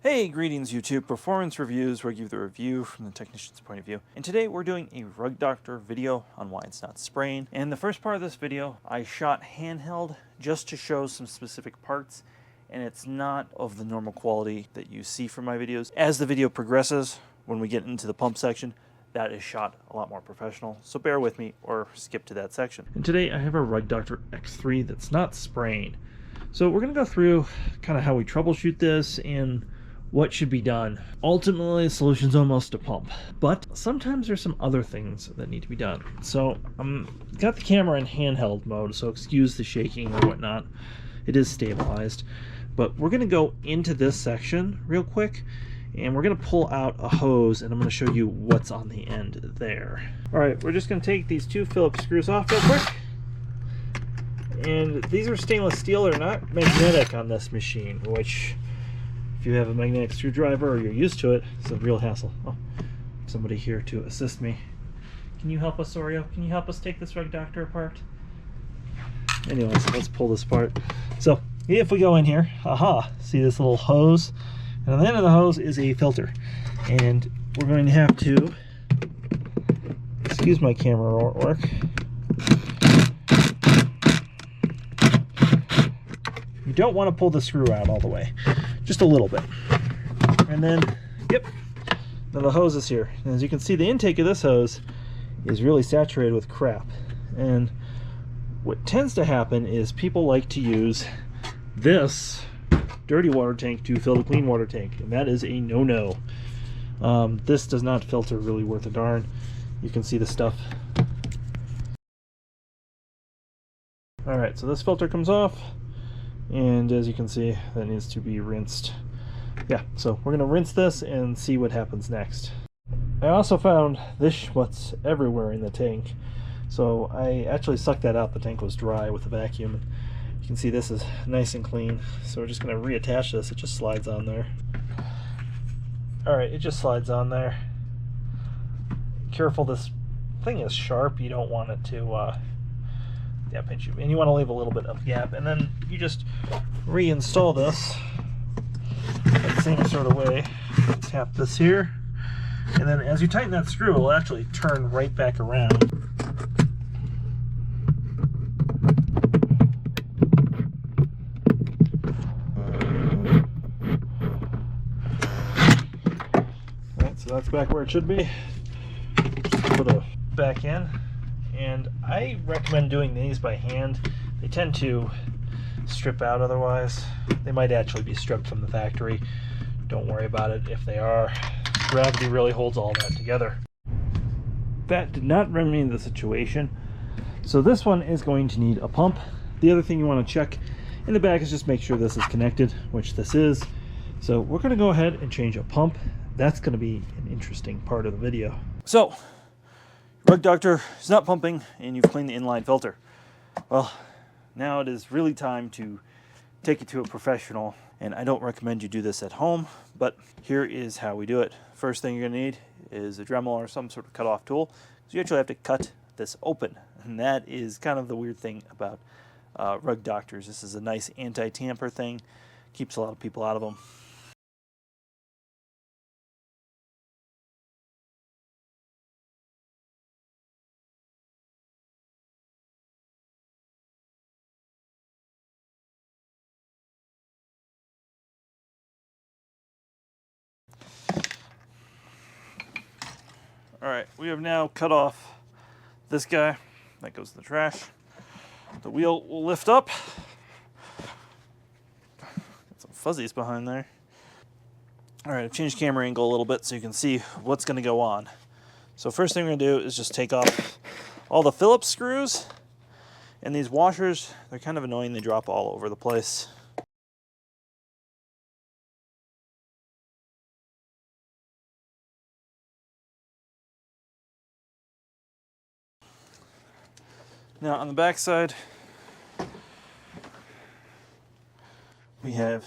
Hey, greetings YouTube, Performance Reviews, where I give the review from the technician's point of view. And today we're doing a Rug Doctor video on why it's not spraying. And the first part of this video, I shot handheld just to show some specific parts, and it's not of the normal quality that you see from my videos. As the video progresses, when we get into the pump section, that is shot a lot more professional, so bear with me or skip to that section. And today I have a Rug Doctor X3 that's not spraying. So we're going to go through kind of how we troubleshoot this and what should be done. Ultimately, the solution's almost a pump, but sometimes there's some other things that need to be done. So got the camera in handheld mode, so excuse the shaking or whatnot. It is stabilized, but we're going to go into this section real quick, and we're going to pull out a hose, and I'm going to show you what's on the end there. All right, we're just going to take these two Phillips screws off real quick. And these are stainless steel. They're not magnetic on this machine, which if you have a magnetic screwdriver or you're used to it, it's a real hassle. Oh, somebody here to assist me. Can you help us, Oreo? Can you help us take this Rug Doctor apart? Anyways, let's pull this apart. So if we go in here, see this little hose? And on the end of the hose is a filter. And we're going to have to, excuse my camera work. You don't want to pull the screw out all the way, just a little bit. And then, now the hose is here. And as you can see, the intake of this hose is really saturated with crap. And what tends to happen is people like to use this dirty water tank to fill the clean water tank, and that is a no-no. This does not filter really worth a darn. You can see the stuff. Alright, so this filter comes off, and as you can see, that needs to be rinsed. Yeah, so we're going to rinse this and see what happens next. I also found this schmutz everywhere in the tank, so I actually sucked that out. The tank was dry with the vacuum. You can see this is nice and clean, so we're just going to reattach this. It just slides on there. Alright, it just slides on there. Careful, this thing is sharp. You don't want it to pinch you, and you want to leave a little bit of gap, and then you just reinstall this the same sort of way. Tap this here, and then as you tighten that screw, it'll actually turn right back around. Alright, so that's back where it should be. Just put it back in. And I recommend doing these by hand. They tend to strip out otherwise. They might actually be stripped from the factory. Don't worry about it if they are. Gravity really holds all that together. That did not remedy the situation. So this one is going to need a pump. The other thing you want to check in the back is just make sure this is connected, which this is. So we're going to go ahead and change a pump. That's going to be an interesting part of the video. So Rug Doctor is not pumping, and you've cleaned the inline filter. Well, now it is really time to take it to a professional, and I don't recommend you do this at home, but here is how we do it. First thing you're going to need is a Dremel or some sort of cut-off tool. So you actually have to cut this open, and that is kind of the weird thing about Rug Doctors. This is a nice anti-tamper thing. Keeps a lot of people out of them. Alright, we have now cut off this guy. That goes in the trash. The wheel will lift up. Got some fuzzies behind there. Alright, I've changed camera angle a little bit so you can see what's going to go on. So first thing we're going to do is just take off all the Phillips screws. And these washers, they're kind of annoying. They drop all over the place. Now on the back side, we have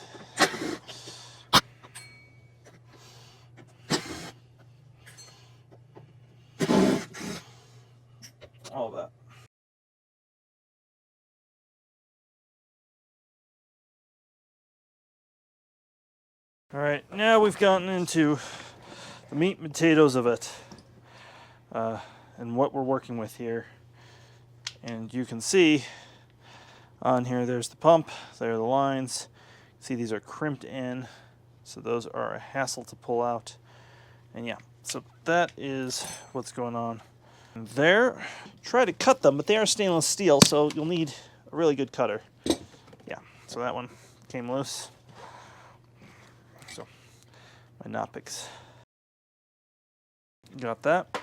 all that. Alright, now we've gotten into the meat and potatoes of it, and what we're working with here. And you can see on here, there's the pump, there are the lines. See, these are crimped in, so those are a hassle to pull out. And yeah, so that is what's going on there. Try to cut them, but they are stainless steel, so you'll need a really good cutter. Yeah, so that one came loose. So my knot picks got that.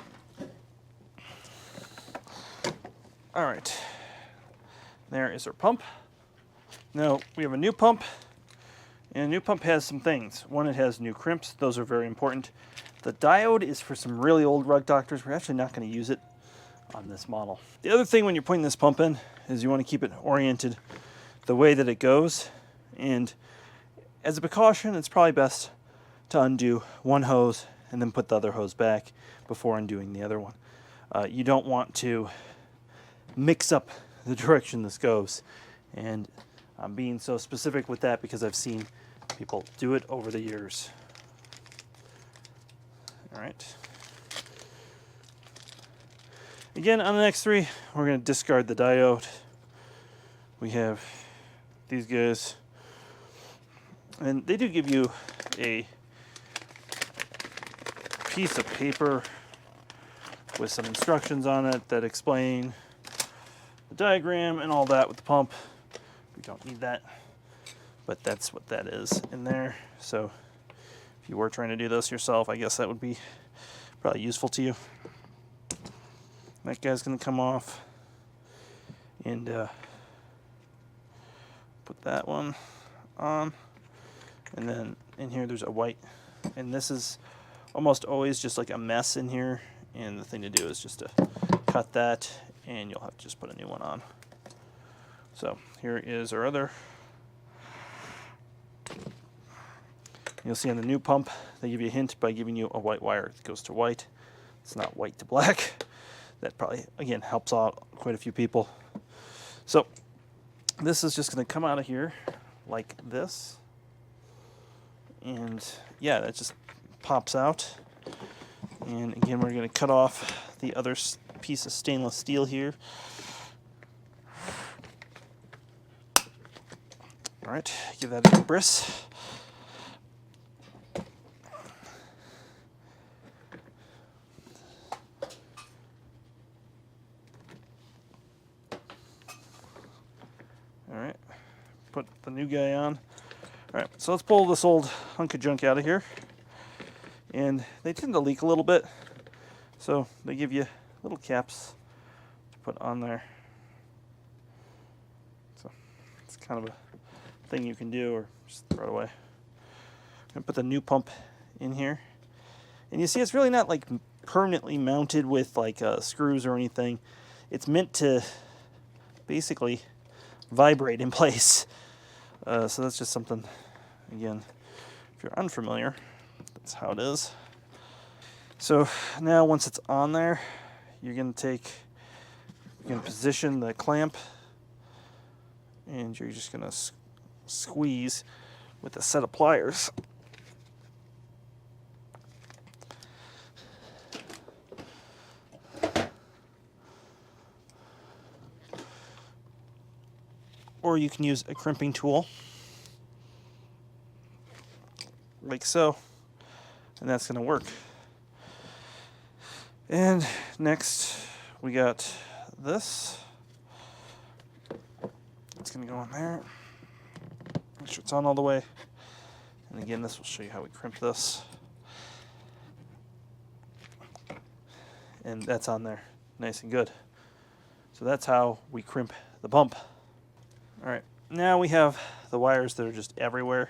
All right, there is our pump. Now we have a new pump, and a new pump has some things. One, it has new crimps. Those are very important. The diode is for some really old rug doctors. We're actually not going to use it on this model. The other thing when you're putting this pump in is you want to keep it oriented the way that it goes. And as a precaution, it's probably best to undo one hose and then put the other hose back before undoing the other one. You don't want to mix up the direction this goes. And I'm being so specific with that because I've seen people do it over the years. All right. Again, on the X3, we're going to discard the diode. We have these guys, and they do give you a piece of paper with some instructions on it that explain the diagram and all that with the pump. We don't need that, but that's what that is in there. So if you were trying to do this yourself, I guess that would be probably useful to you. That guy's going to come off, and put that one on, and then in here there's a white, and this is almost always just like a mess in here, and the thing to do is just to cut that, and you'll have to just put a new one on. So here is our other. You'll see on the new pump, they give you a hint by giving you a white wire. It goes to white. It's not white to black. That probably, again, helps out quite a few people. So this is just going to come out of here like this. And yeah, that just pops out. And again, we're going to cut off the other piece of stainless steel here. All right, give that a bris. All right, put the new guy on. All right, so let's pull this old hunk of junk out of here. And they tend to leak a little bit, so they give you little caps to put on there. So it's kind of a thing you can do, or just throw it away. I'm gonna put the new pump in here, and you see it's really not like permanently mounted with like screws or anything. It's meant to basically vibrate in place. So that's just something, again, if you're unfamiliar, that's how it is. So now once it's on there, you're going to position the clamp, and you're just going to squeeze with a set of pliers. Or you can use a crimping tool, like so, and that's going to work. And next, we got this. It's going to go in there. Make sure it's on all the way. And again, this will show you how we crimp this. And that's on there, nice and good. So that's how we crimp the pump. All right, now we have the wires that are just everywhere,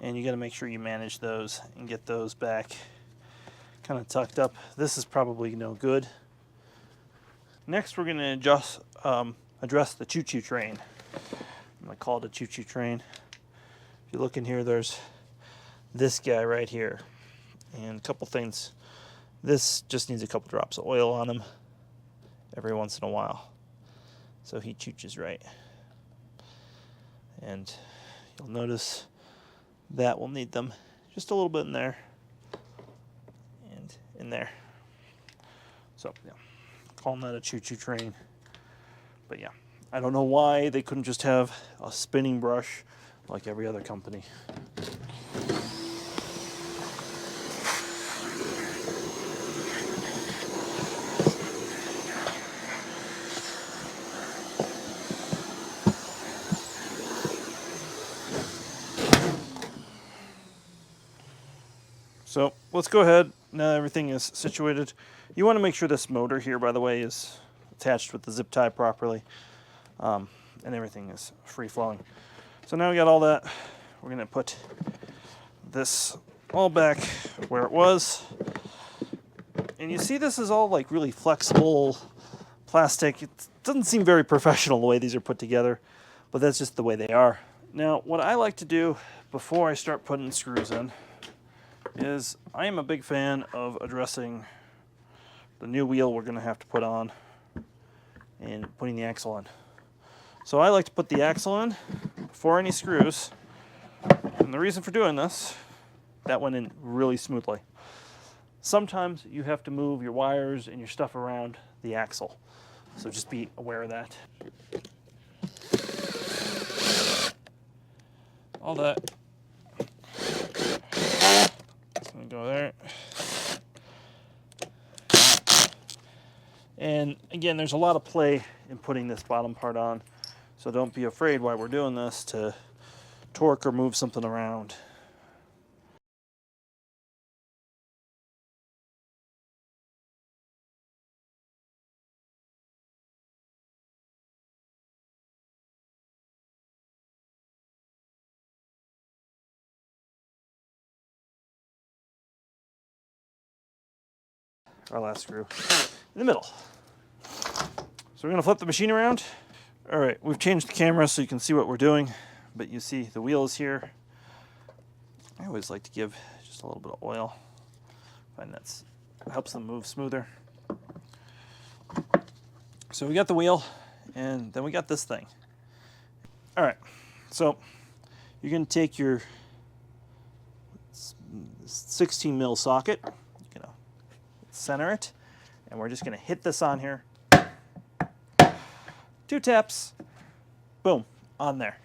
and you got to make sure you manage those and get those back kind of tucked up. This is probably no good. Next, we're going to address the choo-choo train. I'm going to call it a choo-choo train. If you look in here, there's this guy right here, and a couple things. This just needs a couple drops of oil on him every once in a while, so he chooches right. And you'll notice that will need them just a little bit in there and in there. So yeah, calling that a choo-choo train. But yeah, I don't know why they couldn't just have a spinning brush like every other company. So let's go ahead, now that everything is situated. You want to make sure this motor here, by the way, is attached with the zip tie properly, and everything is free flowing. So now we got all that. We're going to put this all back where it was. And you see this is all like really flexible plastic. It doesn't seem very professional the way these are put together, but that's just the way they are. Now what I like to do before I start putting screws in is I am a big fan of addressing the new wheel we're going to have to put on and putting the axle in. So I like to put the axle in before any screws, and the reason for doing this, that went in really smoothly. Sometimes you have to move your wires and your stuff around the axle, so just be aware of that. All that. Go there. And again, there's a lot of play in putting this bottom part on, so don't be afraid while we're doing this to torque or move something around. Our last screw in the middle. So we're going to flip the machine around. All right, we've changed the camera so you can see what we're doing, but you see the wheel is here. I always like to give just a little bit of oil. I find that helps them move smoother. So we got the wheel, and then we got this thing. All right, so you're going to take your 16 mil socket, center it, and we're just going to hit this on here. 2 taps, boom, on there.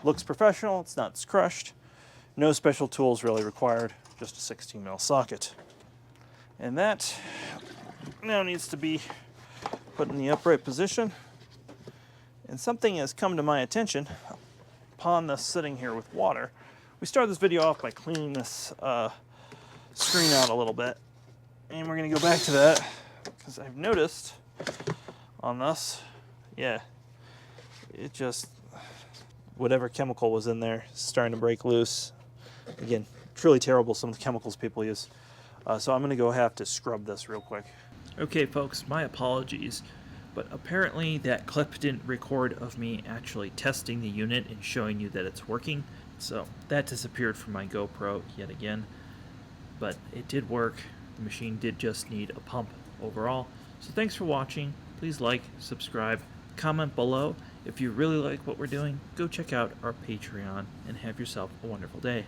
Looks professional, it's not crushed. No special tools really required, just a 16 mil socket. And that now needs to be put in the upright position. And something has come to my attention upon this sitting here with water. We started this video off by cleaning this screen out a little bit. And we're going to go back to that because I've noticed on this, yeah, it just, whatever chemical was in there is starting to break loose. Again, truly terrible, some of the chemicals people use. So I'm going to go have to scrub this real quick. Okay folks, my apologies, but apparently that clip didn't record of me actually testing the unit and showing you that it's working. So that disappeared from my GoPro yet again, but it did work. The machine did just need a pump overall. So thanks for watching. Please like, subscribe, comment below. If you really like what we're doing, go check out our Patreon and have yourself a wonderful day.